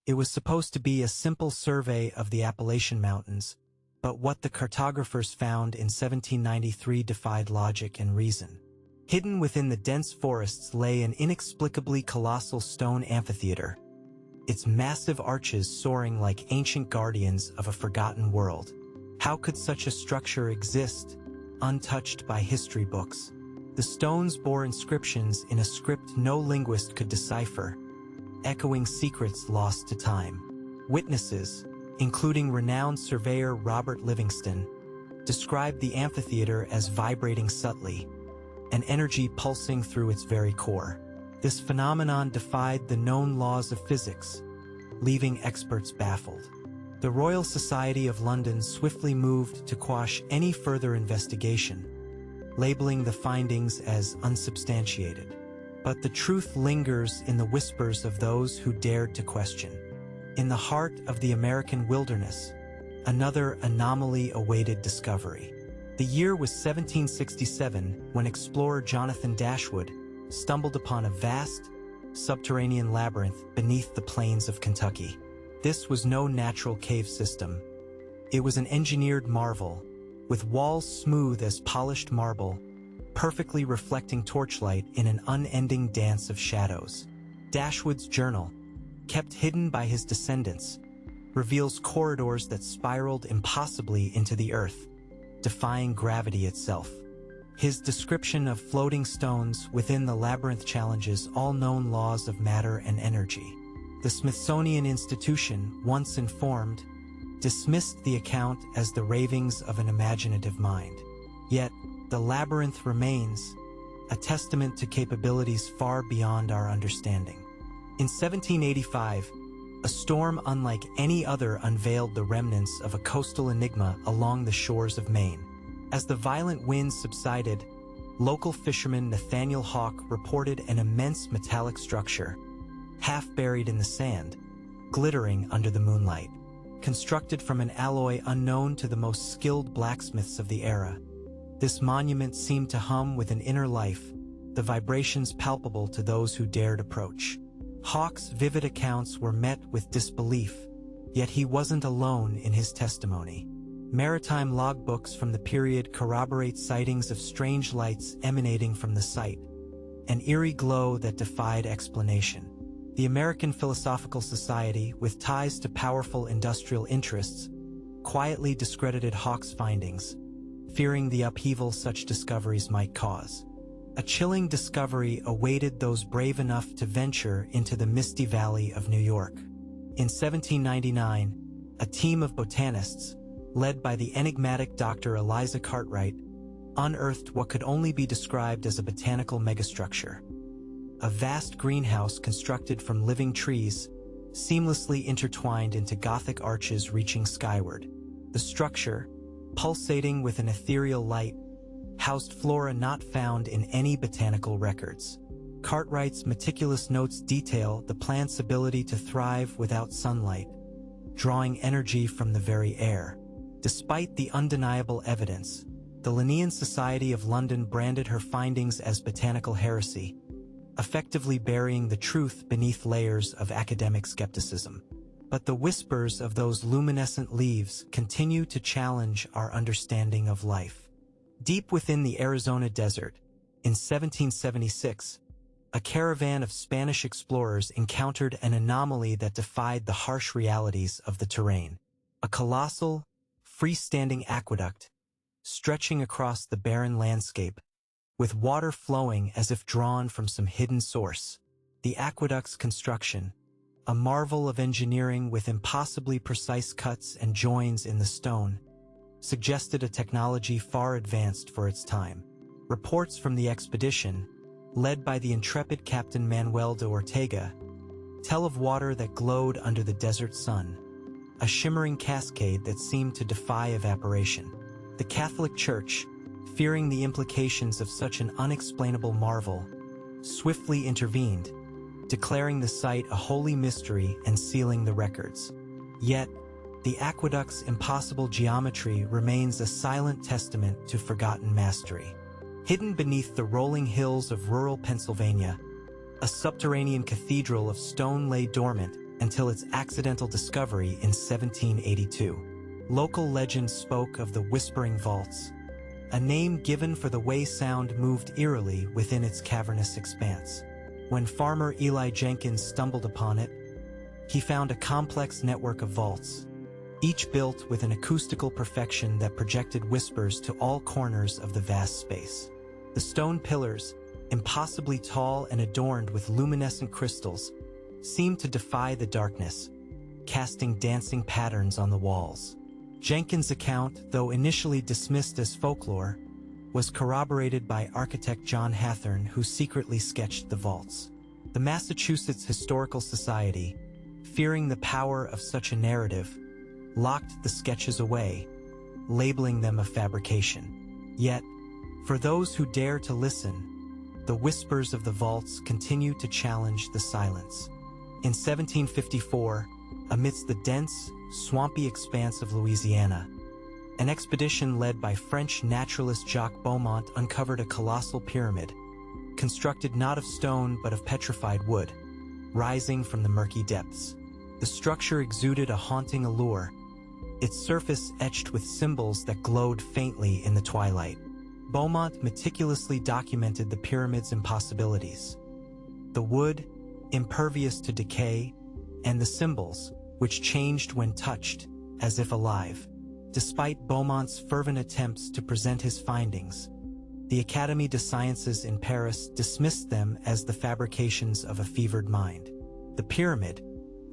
It was supposed to be a simple survey of the Appalachian Mountains, but what the cartographers found in 1793 defied logic and reason. Hidden within the dense forests lay an inexplicably colossal stone amphitheater, its massive arches soaring like ancient guardians of a forgotten world. How could such a structure exist, untouched by history books? The stones bore inscriptions in a script no linguist could decipher, echoing secrets lost to time. Witnesses, including renowned surveyor Robert Livingston, described the amphitheater as vibrating subtly, an energy pulsing through its very core. This phenomenon defied the known laws of physics, leaving experts baffled. The Royal Society of London swiftly moved to quash any further investigation, labeling the findings as unsubstantiated. But the truth lingers in the whispers of those who dared to question. In the heart of the American wilderness, another anomaly awaited discovery. The year was 1767 when explorer Jonathan Dashwood stumbled upon a vast, subterranean labyrinth beneath the plains of Kentucky. This was no natural cave system. It was an engineered marvel, with walls smooth as polished marble, perfectly reflecting torchlight in an unending dance of shadows. Dashwood's journal, kept hidden by his descendants, reveals corridors that spiraled impossibly into the earth, defying gravity itself. His description of floating stones within the labyrinth challenges all known laws of matter and energy. The Smithsonian Institution, once informed, dismissed the account as the ravings of an imaginative mind. Yet, the labyrinth remains, a testament to capabilities far beyond our understanding. In 1785, a storm unlike any other unveiled the remnants of a coastal enigma along the shores of Maine. As the violent winds subsided, local fisherman Nathaniel Hawke reported an immense metallic structure, half buried in the sand, glittering under the moonlight. Constructed from an alloy unknown to the most skilled blacksmiths of the era, this monument seemed to hum with an inner life, the vibrations palpable to those who dared approach. Hawke's vivid accounts were met with disbelief, yet he wasn't alone in his testimony. Maritime logbooks from the period corroborate sightings of strange lights emanating from the site, an eerie glow that defied explanation. The American Philosophical Society, with ties to powerful industrial interests, quietly discredited Hawke's findings, fearing the upheaval such discoveries might cause. A chilling discovery awaited those brave enough to venture into the misty valley of New York. In 1799, a team of botanists, led by the enigmatic Dr. Eliza Cartwright, unearthed what could only be described as a botanical megastructure. A vast greenhouse constructed from living trees, seamlessly intertwined into Gothic arches reaching skyward. The structure, pulsating with an ethereal light, housed flora not found in any botanical records. Cartwright's meticulous notes detail the plant's ability to thrive without sunlight, drawing energy from the very air. Despite the undeniable evidence, the Linnean Society of London branded her findings as botanical heresy, effectively burying the truth beneath layers of academic skepticism. But the whispers of those luminescent leaves continue to challenge our understanding of life. Deep within the Arizona desert, in 1776, a caravan of Spanish explorers encountered an anomaly that defied the harsh realities of the terrain. A colossal, freestanding aqueduct, stretching across the barren landscape, with water flowing as if drawn from some hidden source. The aqueduct's construction, a marvel of engineering with impossibly precise cuts and joins in the stone, suggested a technology far advanced for its time. Reports from the expedition, led by the intrepid Captain Manuel de Ortega, tell of water that glowed under the desert sun, a shimmering cascade that seemed to defy evaporation. The Catholic Church, fearing the implications of such an unexplainable marvel, swiftly intervened, declaring the site a holy mystery and sealing the records. Yet, the aqueduct's impossible geometry remains a silent testament to forgotten mastery. Hidden beneath the rolling hills of rural Pennsylvania, a subterranean cathedral of stone lay dormant, until its accidental discovery in 1782. Local legend spoke of the Whispering Vaults, a name given for the way sound moved eerily within its cavernous expanse. When farmer Eli Jenkins stumbled upon it, he found a complex network of vaults, each built with an acoustical perfection that projected whispers to all corners of the vast space. The stone pillars, impossibly tall and adorned with luminescent crystals, seemed to defy the darkness, casting dancing patterns on the walls. Jenkins' account, though initially dismissed as folklore, was corroborated by architect John Hathorne, who secretly sketched the vaults. The Massachusetts Historical Society, fearing the power of such a narrative, locked the sketches away, labeling them a fabrication. Yet, for those who dare to listen, the whispers of the vaults continue to challenge the silence. In 1754, amidst the dense, swampy expanse of Louisiana, an expedition led by French naturalist Jacques Beaumont uncovered a colossal pyramid, constructed not of stone but of petrified wood, rising from the murky depths. The structure exuded a haunting allure, its surface etched with symbols that glowed faintly in the twilight. Beaumont meticulously documented the pyramid's impossibilities. The wood, impervious to decay, and the symbols, which changed when touched, as if alive. Despite Beaumont's fervent attempts to present his findings, the Académie des Sciences in Paris dismissed them as the fabrications of a fevered mind. The pyramid,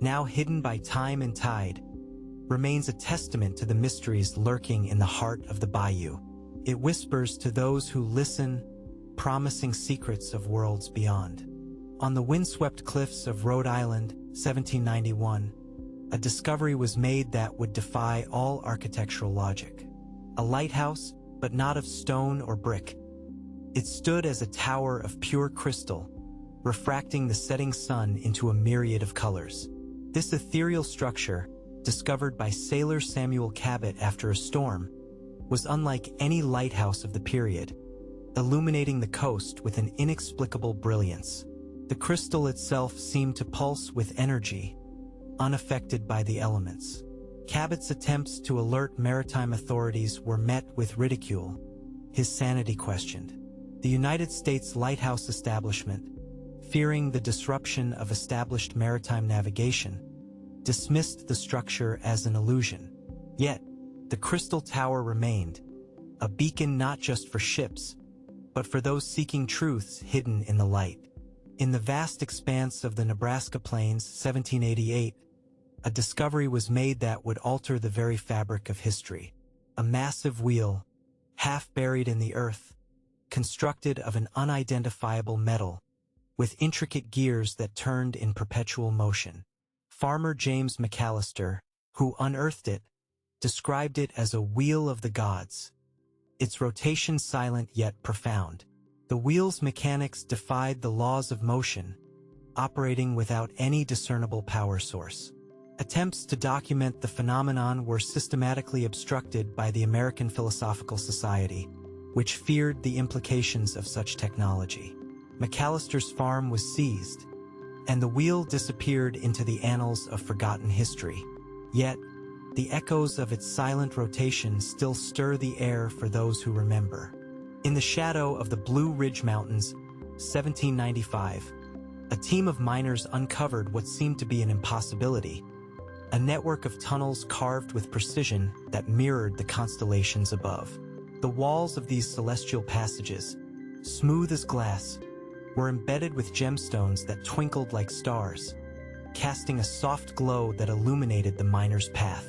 now hidden by time and tide, remains a testament to the mysteries lurking in the heart of the bayou. It whispers to those who listen, promising secrets of worlds beyond. On the windswept cliffs of Rhode Island, 1791, a discovery was made that would defy all architectural logic. A lighthouse, but not of stone or brick. It stood as a tower of pure crystal, refracting the setting sun into a myriad of colors. This ethereal structure, discovered by sailor Samuel Cabot after a storm, was unlike any lighthouse of the period, illuminating the coast with an inexplicable brilliance. The crystal itself seemed to pulse with energy, unaffected by the elements. Cabot's attempts to alert maritime authorities were met with ridicule, his sanity questioned. The United States Lighthouse Establishment, fearing the disruption of established maritime navigation, dismissed the structure as an illusion. Yet, the Crystal Tower remained, a beacon not just for ships, but for those seeking truths hidden in the light. In the vast expanse of the Nebraska Plains, 1788, a discovery was made that would alter the very fabric of history. A massive wheel, half buried in the earth, constructed of an unidentifiable metal, with intricate gears that turned in perpetual motion. Farmer James McAllister, who unearthed it, described it as a wheel of the gods, its rotation silent yet profound. The wheel's mechanics defied the laws of motion, operating without any discernible power source. Attempts to document the phenomenon were systematically obstructed by the American Philosophical Society, which feared the implications of such technology. McAllister's farm was seized, and the wheel disappeared into the annals of forgotten history. Yet, the echoes of its silent rotation still stir the air for those who remember. In the shadow of the Blue Ridge Mountains, 1795, a team of miners uncovered what seemed to be an impossibility, a network of tunnels carved with precision that mirrored the constellations above. The walls of these celestial passages, smooth as glass, were embedded with gemstones that twinkled like stars, casting a soft glow that illuminated the miner's path.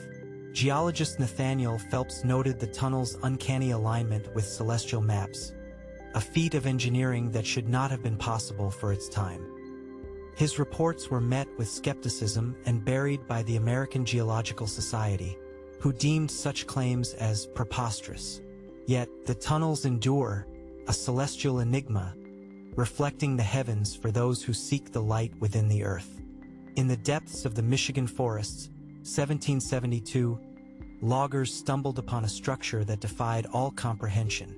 Geologist Nathaniel Phelps noted the tunnel's uncanny alignment with celestial maps, a feat of engineering that should not have been possible for its time. His reports were met with skepticism and buried by the American Geological Society, who deemed such claims as preposterous. Yet, the tunnels endure, a celestial enigma, reflecting the heavens for those who seek the light within the earth. In the depths of the Michigan forests, 1772, loggers stumbled upon a structure that defied all comprehension.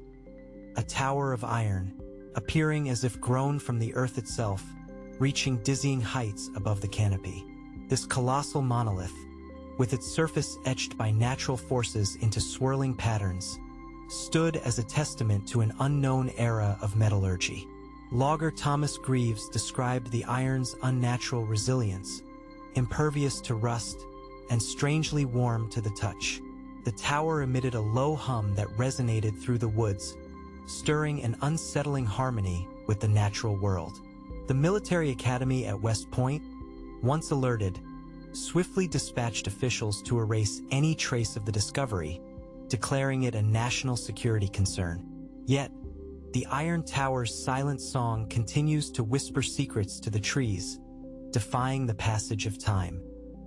A tower of iron, appearing as if grown from the earth itself, reaching dizzying heights above the canopy. This colossal monolith, with its surface etched by natural forces into swirling patterns, stood as a testament to an unknown era of metallurgy. Logger Thomas Greaves described the iron's unnatural resilience, impervious to rust and strangely warm to the touch. The tower emitted a low hum that resonated through the woods, stirring an unsettling harmony with the natural world. The military academy at West Point, once alerted, swiftly dispatched officials to erase any trace of the discovery, declaring it a national security concern. Yet, the Iron Tower's silent song continues to whisper secrets to the trees, defying the passage of time.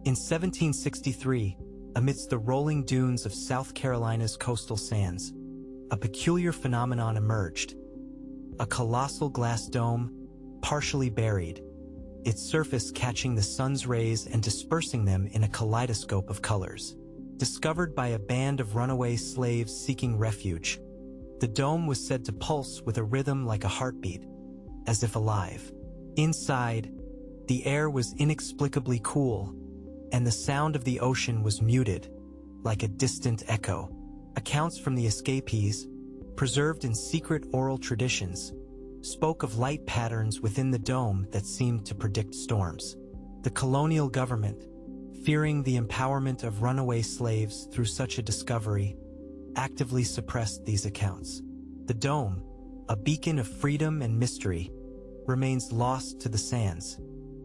In 1763, amidst the rolling dunes of South Carolina's coastal sands, a peculiar phenomenon emerged. A colossal glass dome, partially buried, its surface catching the sun's rays and dispersing them in a kaleidoscope of colors. Discovered by a band of runaway slaves seeking refuge, the dome was said to pulse with a rhythm like a heartbeat, as if alive. Inside, the air was inexplicably cool, and the sound of the ocean was muted, like a distant echo. Accounts from the escapees, preserved in secret oral traditions, spoke of light patterns within the dome that seemed to predict storms. The colonial government, fearing the empowerment of runaway slaves through such a discovery, actively suppressed these accounts. The dome, a beacon of freedom and mystery, remains lost to the sands,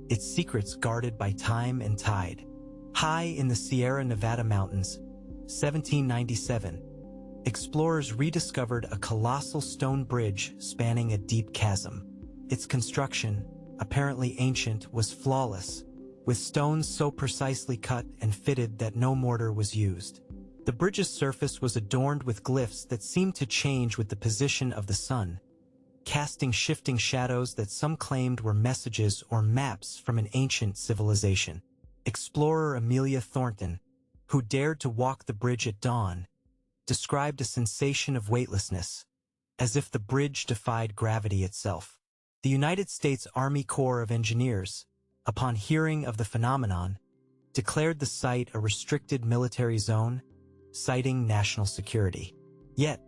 its secrets guarded by time and tide. High in the Sierra Nevada mountains, 1797, explorers rediscovered a colossal stone bridge spanning a deep chasm. Its construction, apparently ancient, was flawless, with stones so precisely cut and fitted that no mortar was used. The bridge's surface was adorned with glyphs that seemed to change with the position of the sun, casting shifting shadows that some claimed were messages or maps from an ancient civilization. Explorer Amelia Thornton, who dared to walk the bridge at dawn, described a sensation of weightlessness, as if the bridge defied gravity itself. The United States Army Corps of Engineers, upon hearing of the phenomenon, declared the site a restricted military zone, citing national security. Yet,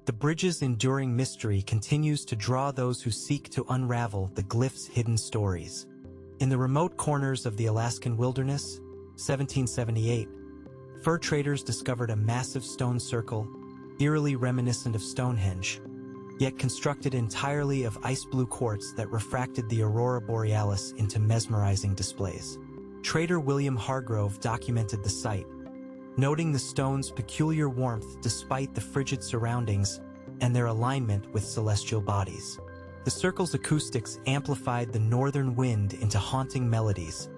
the bridge's enduring mystery continues to draw those who seek to unravel the glyph's hidden stories. In the remote corners of the Alaskan wilderness, 1778, fur traders discovered a massive stone circle, eerily reminiscent of Stonehenge, yet constructed entirely of ice-blue quartz that refracted the aurora borealis into mesmerizing displays. Trader William Hargrove documented the site, noting the stone's peculiar warmth despite the frigid surroundings and their alignment with celestial bodies. The circle's acoustics amplified the northern wind into haunting melodies,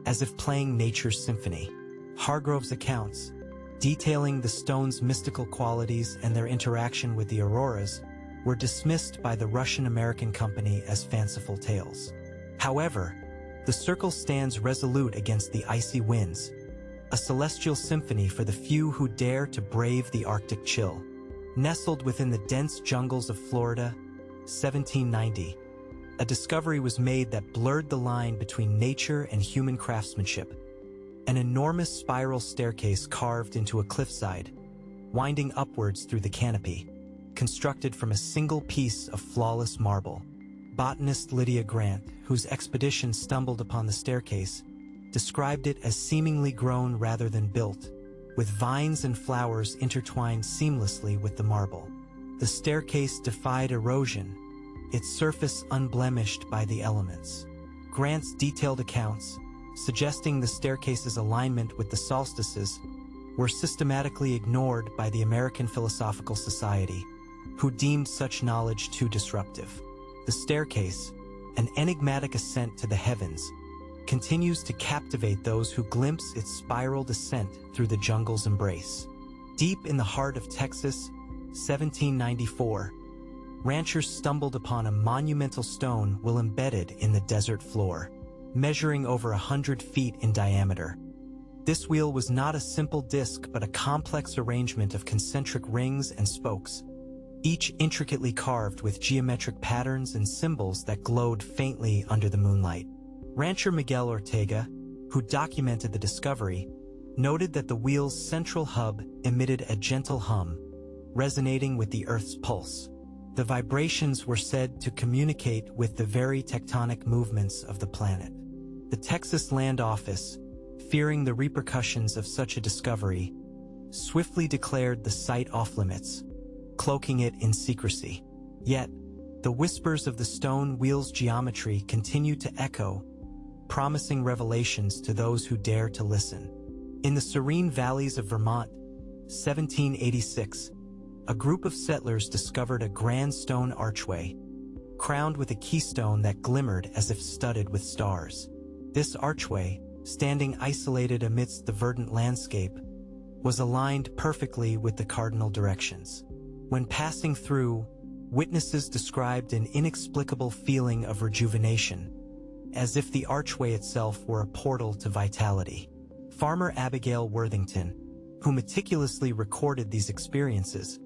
as if playing nature's symphony. Hargrove's accounts, detailing the stone's mystical qualities and their interaction with the auroras, were dismissed by the Russian-American company as fanciful tales. However, the circle stands resolute against the icy winds, a celestial symphony for the few who dare to brave the Arctic chill. Nestled within the dense jungles of Florida, 1790, a discovery was made that blurred the line between nature and human craftsmanship. An enormous spiral staircase carved into a cliffside, winding upwards through the canopy, constructed from a single piece of flawless marble. Botanist Lydia Grant, whose expedition stumbled upon the staircase, described it as seemingly grown rather than built, with vines and flowers intertwined seamlessly with the marble. The staircase defied erosion, its surface unblemished by the elements. Grant's detailed accounts, suggesting the staircase's alignment with the solstices, were systematically ignored by the American Philosophical Society, who deemed such knowledge too disruptive. The staircase, an enigmatic ascent to the heavens, continues to captivate those who glimpse its spiral descent through the jungle's embrace. Deep in the heart of Texas, 1794, ranchers stumbled upon a monumental stone wheel embedded in the desert floor, measuring over 100 feet in diameter. This wheel was not a simple disc but a complex arrangement of concentric rings and spokes, each intricately carved with geometric patterns and symbols that glowed faintly under the moonlight. Rancher Miguel Ortega, who documented the discovery, noted that the wheel's central hub emitted a gentle hum, resonating with the Earth's pulse. The vibrations were said to communicate with the very tectonic movements of the planet. The Texas Land Office, fearing the repercussions of such a discovery, swiftly declared the site off-limits, cloaking it in secrecy. Yet, the whispers of the stone wheel's geometry continue to echo, promising revelations to those who dare to listen. In the serene valleys of Vermont, 1786, a group of settlers discovered a grand stone archway, crowned with a keystone that glimmered as if studded with stars. This archway, standing isolated amidst the verdant landscape, was aligned perfectly with the cardinal directions. When passing through, witnesses described an inexplicable feeling of rejuvenation, as if the archway itself were a portal to vitality. Farmer Abigail Worthington, who meticulously recorded these experiences,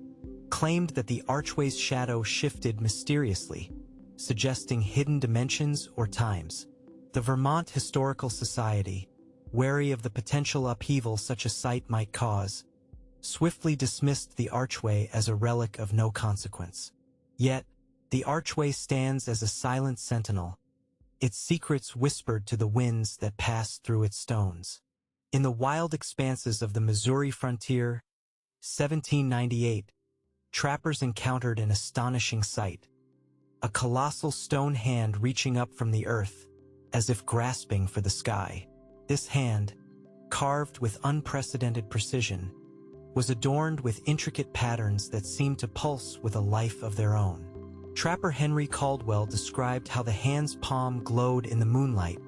claimed that the archway's shadow shifted mysteriously, suggesting hidden dimensions or times. The Vermont Historical Society, wary of the potential upheaval such a site might cause, swiftly dismissed the archway as a relic of no consequence. Yet, the archway stands as a silent sentinel, its secrets whispered to the winds that pass through its stones. In the wild expanses of the Missouri frontier, 1798, trappers encountered an astonishing sight: a colossal stone hand reaching up from the earth, as if grasping for the sky. This hand, carved with unprecedented precision, was adorned with intricate patterns that seemed to pulse with a life of their own. Trapper Henry Caldwell described how the hand's palm glowed in the moonlight,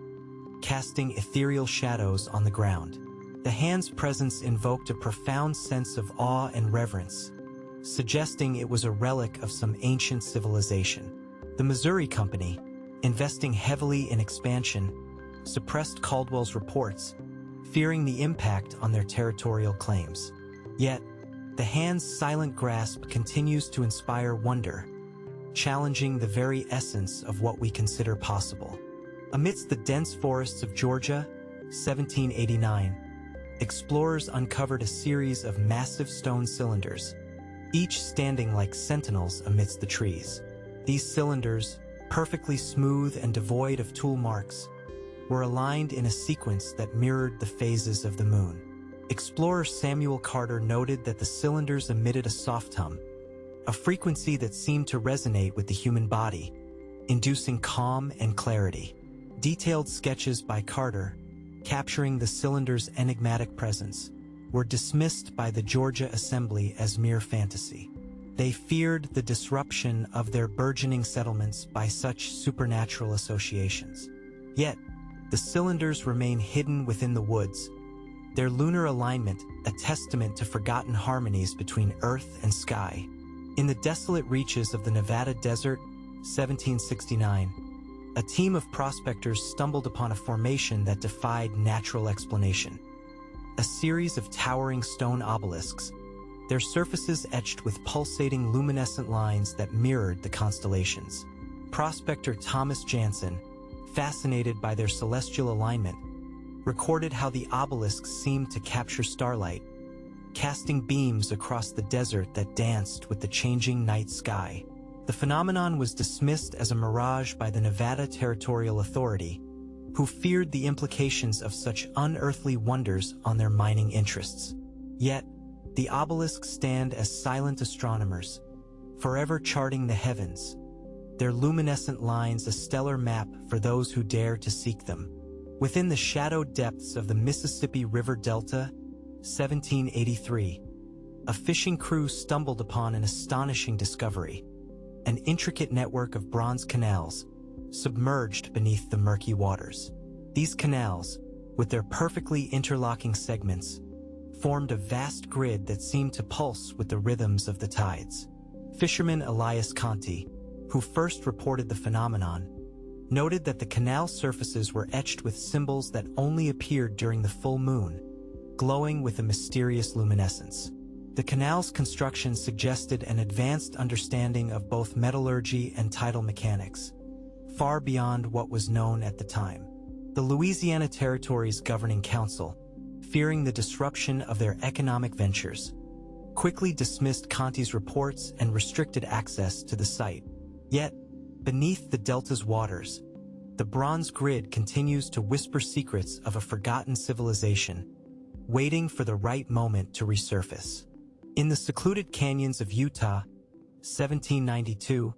casting ethereal shadows on the ground. The hand's presence invoked a profound sense of awe and reverence, suggesting it was a relic of some ancient civilization. The Missouri Company, investing heavily in expansion, suppressed Caldwell's reports, fearing the impact on their territorial claims. Yet, the hand's silent grasp continues to inspire wonder, challenging the very essence of what we consider possible. Amidst the dense forests of Georgia, 1789, explorers uncovered a series of massive stone cylinders, each standing like sentinels amidst the trees. These cylinders, perfectly smooth and devoid of tool marks, were aligned in a sequence that mirrored the phases of the moon. Explorer Samuel Carter noted that the cylinders emitted a soft hum, a frequency that seemed to resonate with the human body, inducing calm and clarity. Detailed sketches by Carter, capturing the cylinder's enigmatic presence, were dismissed by the Georgia Assembly as mere fantasy. They feared the disruption of their burgeoning settlements by such supernatural associations. Yet, the cylinders remain hidden within the woods, their lunar alignment a testament to forgotten harmonies between earth and sky. In the desolate reaches of the Nevada desert, 1769, a team of prospectors stumbled upon a formation that defied natural explanation. A series of towering stone obelisks, their surfaces etched with pulsating luminescent lines that mirrored the constellations. Prospector Thomas Jansen, fascinated by their celestial alignment, recorded how the obelisks seemed to capture starlight, casting beams across the desert that danced with the changing night sky. The phenomenon was dismissed as a mirage by the Nevada Territorial Authority, who feared the implications of such unearthly wonders on their mining interests. Yet, the obelisks stand as silent astronomers, forever charting the heavens, their luminescent lines a stellar map for those who dare to seek them. Within the shadowed depths of the Mississippi River Delta, 1783, a fishing crew stumbled upon an astonishing discovery: an intricate network of bronze canals, submerged beneath the murky waters. These canals, with their perfectly interlocking segments, formed a vast grid that seemed to pulse with the rhythms of the tides. Fisherman Elias Conti, who first reported the phenomenon, noted that the canal surfaces were etched with symbols that only appeared during the full moon, glowing with a mysterious luminescence. The canal's construction suggested an advanced understanding of both metallurgy and tidal mechanics, far beyond what was known at the time. The Louisiana Territory's governing council, fearing the disruption of their economic ventures, quickly dismissed Conti's reports and restricted access to the site. Yet, beneath the delta's waters, the bronze grid continues to whisper secrets of a forgotten civilization, waiting for the right moment to resurface. In the secluded canyons of Utah, 1792,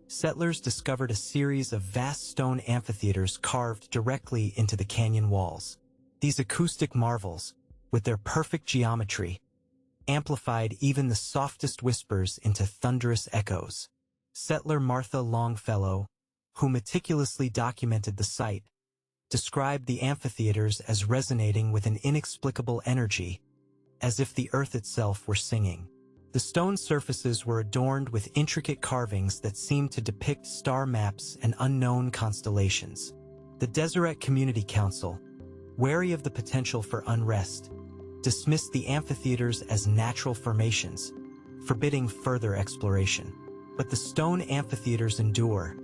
settlers discovered a series of vast stone amphitheaters carved directly into the canyon walls. These acoustic marvels, with their perfect geometry, amplified even the softest whispers into thunderous echoes. Settler Martha Longfellow, who meticulously documented the site, described the amphitheaters as resonating with an inexplicable energy, as if the earth itself were singing. The stone surfaces were adorned with intricate carvings that seemed to depict star maps and unknown constellations. The Deseret Community Council, wary of the potential for unrest, dismissed the amphitheaters as natural formations, forbidding further exploration. But the stone amphitheaters endure,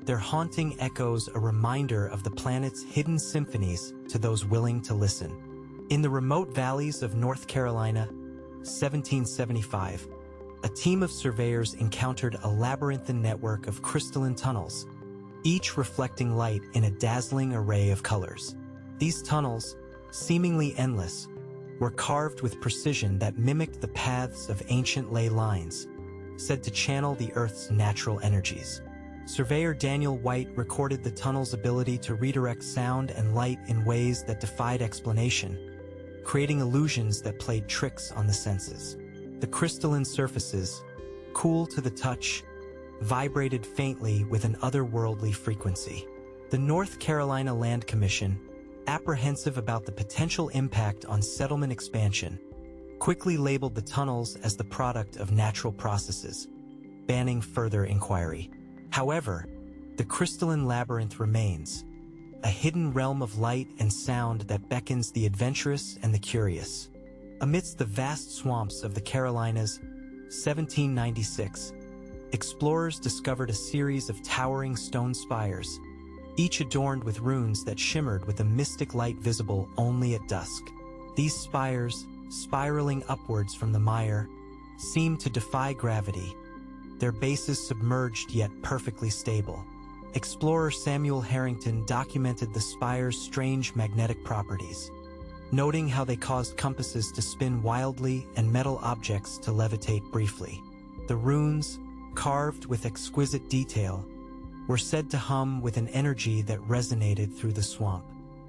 their haunting echoes a reminder of the planet's hidden symphonies to those willing to listen. In the remote valleys of North Carolina, 1775, a team of surveyors encountered a labyrinthine network of crystalline tunnels, each reflecting light in a dazzling array of colors. These tunnels, seemingly endless, were carved with precision that mimicked the paths of ancient ley lines, said to channel the Earth's natural energies. Surveyor Daniel White recorded the tunnel's ability to redirect sound and light in ways that defied explanation, creating illusions that played tricks on the senses. The crystalline surfaces, cool to the touch, vibrated faintly with an otherworldly frequency. The North Carolina Land Commission, apprehensive about the potential impact on settlement expansion, quickly labeled the tunnels as the product of natural processes, banning further inquiry. However, the crystalline labyrinth remains, a hidden realm of light and sound that beckons the adventurous and the curious. Amidst the vast swamps of the Carolinas, 1796, explorers discovered a series of towering stone spires, each adorned with runes that shimmered with a mystic light visible only at dusk. These spires, spiraling upwards from the mire, seemed to defy gravity, their bases submerged yet perfectly stable. Explorer Samuel Harrington documented the spire's strange magnetic properties, noting how they caused compasses to spin wildly and metal objects to levitate briefly. The runes, carved with exquisite detail, were said to hum with an energy that resonated through the swamp.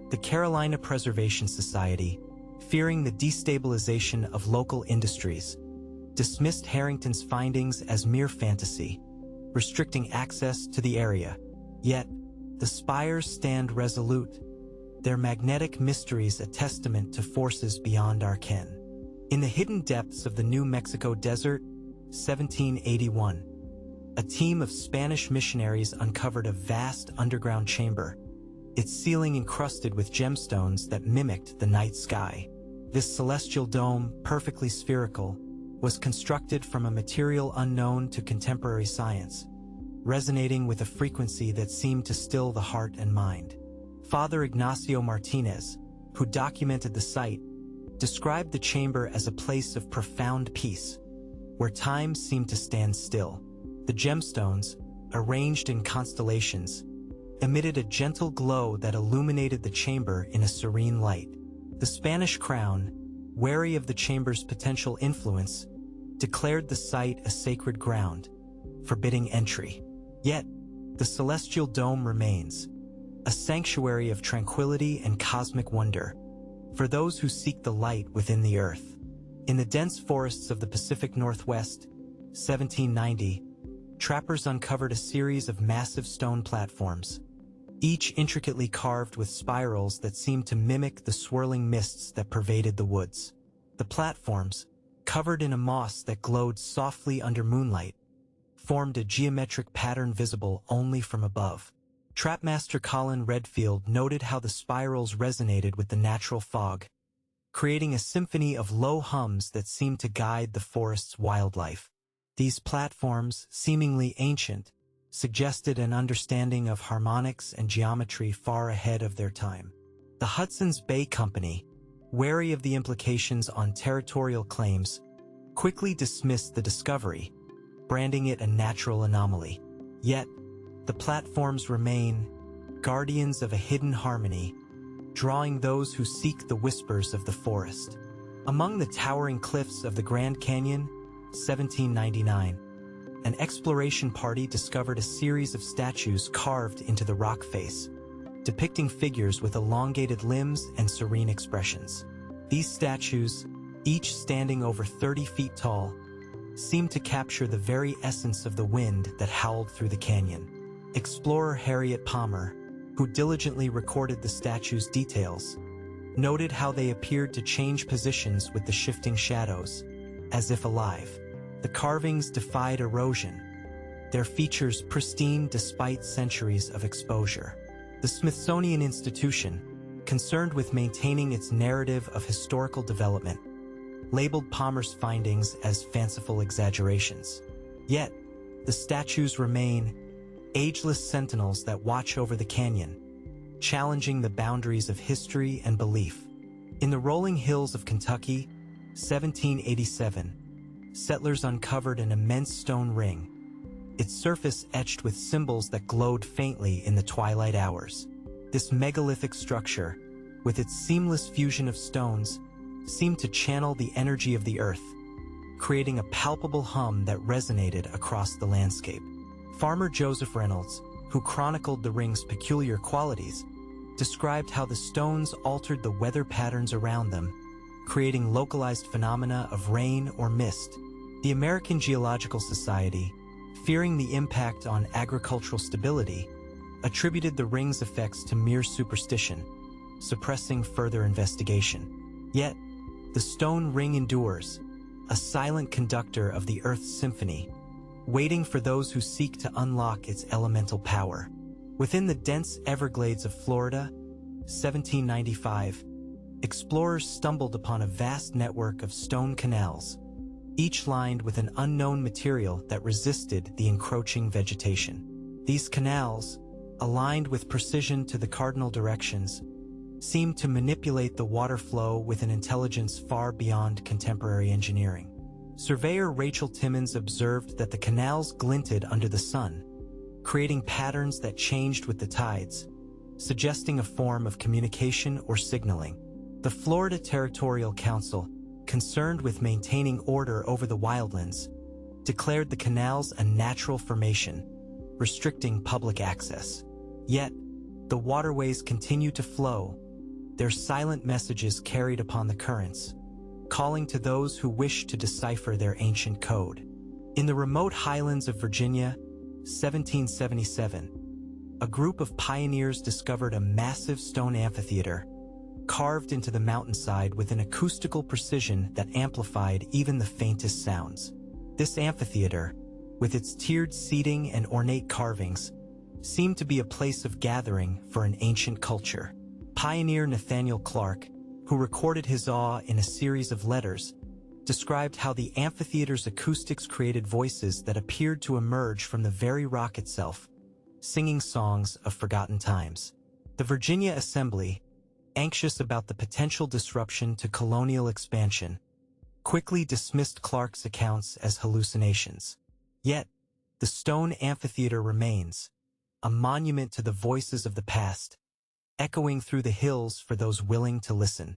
The Carolina Preservation Society, fearing the destabilization of local industries, dismissed Harrington's findings as mere fantasy, restricting access to the area. Yet, the spires stand resolute, their magnetic mysteries a testament to forces beyond our ken. In the hidden depths of the New Mexico desert, 1781, a team of Spanish missionaries uncovered a vast underground chamber, its ceiling encrusted with gemstones that mimicked the night sky. This celestial dome, perfectly spherical, was constructed from a material unknown to contemporary science, resonating with a frequency that seemed to still the heart and mind. Father Ignacio Martinez, who documented the site, described the chamber as a place of profound peace, where time seemed to stand still. The gemstones, arranged in constellations, emitted a gentle glow that illuminated the chamber in a serene light. The Spanish crown, wary of the chamber's potential influence, declared the site a sacred ground, forbidding entry. Yet, the celestial dome remains, a sanctuary of tranquility and cosmic wonder, for those who seek the light within the earth. In the dense forests of the Pacific Northwest, 1790, trappers uncovered a series of massive stone platforms, each intricately carved with spirals that seemed to mimic the swirling mists that pervaded the woods. The platforms, covered in a moss that glowed softly under moonlight, formed a geometric pattern visible only from above. Trapmaster Colin Redfield noted how the spirals resonated with the natural fog, creating a symphony of low hums that seemed to guide the forest's wildlife. These platforms, seemingly ancient, suggested an understanding of harmonics and geometry far ahead of their time. The Hudson's Bay Company, wary of the implications on territorial claims, quickly dismissed the discovery, branding it a natural anomaly. Yet, the platforms remain guardians of a hidden harmony, drawing those who seek the whispers of the forest. Among the towering cliffs of the Grand Canyon, 1799, an exploration party discovered a series of statues carved into the rock face, depicting figures with elongated limbs and serene expressions. These statues, each standing over 30 feet tall, seemed to capture the very essence of the wind that howled through the canyon. Explorer Harriet Palmer, who diligently recorded the statues' details, noted how they appeared to change positions with the shifting shadows, as if alive. The carvings defied erosion, their features pristine despite centuries of exposure. The Smithsonian Institution, concerned with maintaining its narrative of historical development, labeled Palmer's findings as fanciful exaggerations. Yet, the statues remain ageless sentinels that watch over the canyon, challenging the boundaries of history and belief. In the rolling hills of Kentucky, 1787, settlers uncovered an immense stone ring, its surface etched with symbols that glowed faintly in the twilight hours. This megalithic structure, with its seamless fusion of stones, seemed to channel the energy of the earth, creating a palpable hum that resonated across the landscape. Farmer Joseph Reynolds, who chronicled the ring's peculiar qualities, described how the stones altered the weather patterns around them, creating localized phenomena of rain or mist. The American Geological Society, fearing the impact on agricultural stability, attributed the ring's effects to mere superstition, suppressing further investigation. Yet, the stone ring endures, a silent conductor of the Earth's symphony, waiting for those who seek to unlock its elemental power. Within the dense Everglades of Florida, 1795, explorers stumbled upon a vast network of stone canals, each lined with an unknown material that resisted the encroaching vegetation. These canals, aligned with precision to the cardinal directions, seemed to manipulate the water flow with an intelligence far beyond contemporary engineering. Surveyor Rachel Timmons observed that the canals glinted under the sun, creating patterns that changed with the tides, suggesting a form of communication or signaling. The Florida Territorial Council, concerned with maintaining order over the wildlands, declared the canals a natural formation, restricting public access. Yet, the waterways continued to flow, their silent messages carried upon the currents, calling to those who wished to decipher their ancient code. In the remote highlands of Virginia, 1777, a group of pioneers discovered a massive stone amphitheater, carved into the mountainside with an acoustical precision that amplified even the faintest sounds. This amphitheater, with its tiered seating and ornate carvings, seemed to be a place of gathering for an ancient culture. Pioneer Nathaniel Clark, who recorded his awe in a series of letters, described how the amphitheater's acoustics created voices that appeared to emerge from the very rock itself, singing songs of forgotten times. The Virginia Assembly, anxious about the potential disruption to colonial expansion, quickly dismissed Clark's accounts as hallucinations. Yet, the stone amphitheater remains, a monument to the voices of the past, echoing through the hills for those willing to listen.